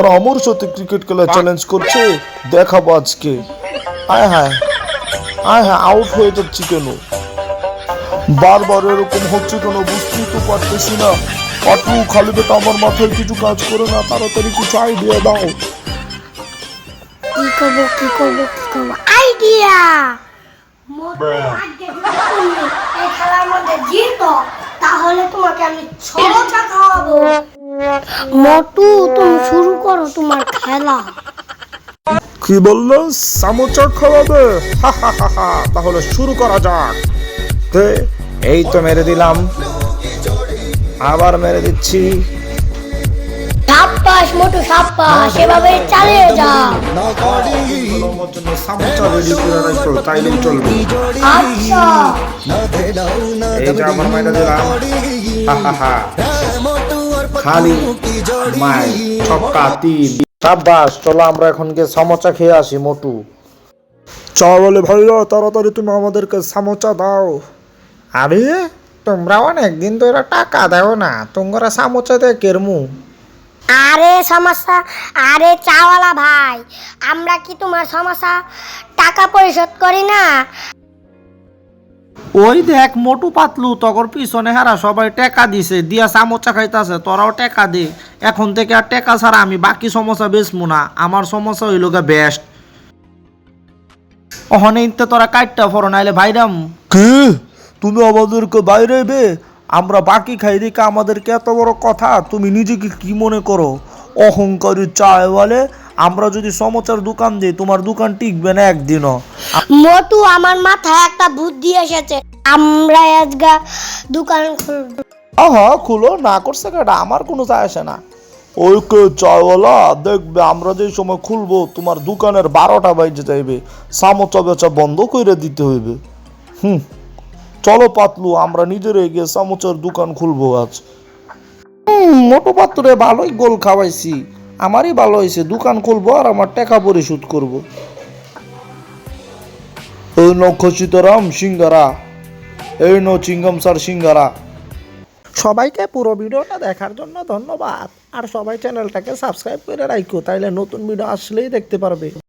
তারা আমার সাথে ক্রিকেট খেলা চ্যালেঞ্জ করছে, দেখাবো আজকে। আয় হ্যাঁ, আয় হ্যাঁ, আউট হয়ে যাচ্ছি কেন? বারবার এরকম হচ্ছে কেন বুঝতেই তো পারতেছি না। পাটু খালি পেটে আমার মাথায় কিছু কাজ করে না, তাড়াতাড়ি কিছু আইডিয়া দাও। কি করবো আইডিয়া। এই খেলার মধ্যে জিতো তাহলে তোমাকে আমি সমোসা খাওয়াবো। মোটু তুমি শুরু করো তোমার খেলা। কি বললো? সামোচা খাওয়াবে? তাহলে শুরু করা যাক। এই তো মেরে দিলাম, আবার মেরে দিচ্ছি। সাব্বাস মোটু সাব্বাস, সেভাবে চালিয়ে যাও। সামোচা রেডি করে রাখো, তাইলেই চলবে। আচ্ছা এই যে আমার মাইটা দিলাম, খালি মাই ছক্কা 3। সাব্বাস, চলো আমরা এখন গিয়ে সামোচা খেয়ে আসি। মোটু বলে ভাইয়া তাড়াতাড়ি তুমি আমাদেরকে সামোচা দাও। আরে তোমরা অনেকদিন ধরে টাকা দাও না, তোমরা সামোচা দিয়ে কেরমু? আরে সমস্যা, আরে চাওয়ালা ভাই, আমরা কি তোমার সমস্যা টাকা পরিশোধ করি না? ওই দেখ মোটু পাতলু তগর পিছনে হারা সবাই টেকা দিছে, দিয়া চামচা খাইতাছে, তোরাও টেকা দে। এখন থেকে আর টেকা ছাড়া আমি বাকি সমস্যা বেচমু না, আমার সমস্যা হইল গা বেস্ট। ওখানে ইনতে তোরা কাটটা ফরো নাইলে ভাইরাম। কি তুমি আমাদেরকে বাইরে বে? আমরা বাকি খাই দেখে আমাদেরকে এত বড় কথা? তুমি নিজেকে কি মনে করো অহংকারী চায় বলে? আমরা যদি সমোচার দোকান দিই তোমার দোকান টিকবে না একদিনও। মোটু আমার মাথায় একটা বুদ্ধি এসেছে, আমরা আজকে দোকান খুলবো। খুলো, না করছে কেটা, আমার কোনো যায় আসে না। ওইকে চায়ওয়ালা দেখবে আমরা যে সময় খুলবো তোমার দোকানের 12টা বাজে যাইবে, সামোচা বেচা বন্ধ করে দিতে হইবে। চলো পাতলু, আমরা নিজেরে গিয়ে সামোচার দোকান খুলবো আজ। মোটু পাত্রে ভালোই গোল খাওয়াইছি, আমারই ভালো হয়েছে। দোকান খুলবো আর আমার টাকা পরিশোধ করবো। এই নক্ষসীতারাম সিঙ্গারা, এই নো চিঙ্গম স্যার সিঙ্গারা। সবাইকে পুরো ভিডিওটা দেখার জন্য ধন্যবাদ, আর সবাই চ্যানেলটাকে সাবস্ক্রাইব করে রাখো, তাইলে নতুন ভিডিও আসলেই দেখতে পারবে।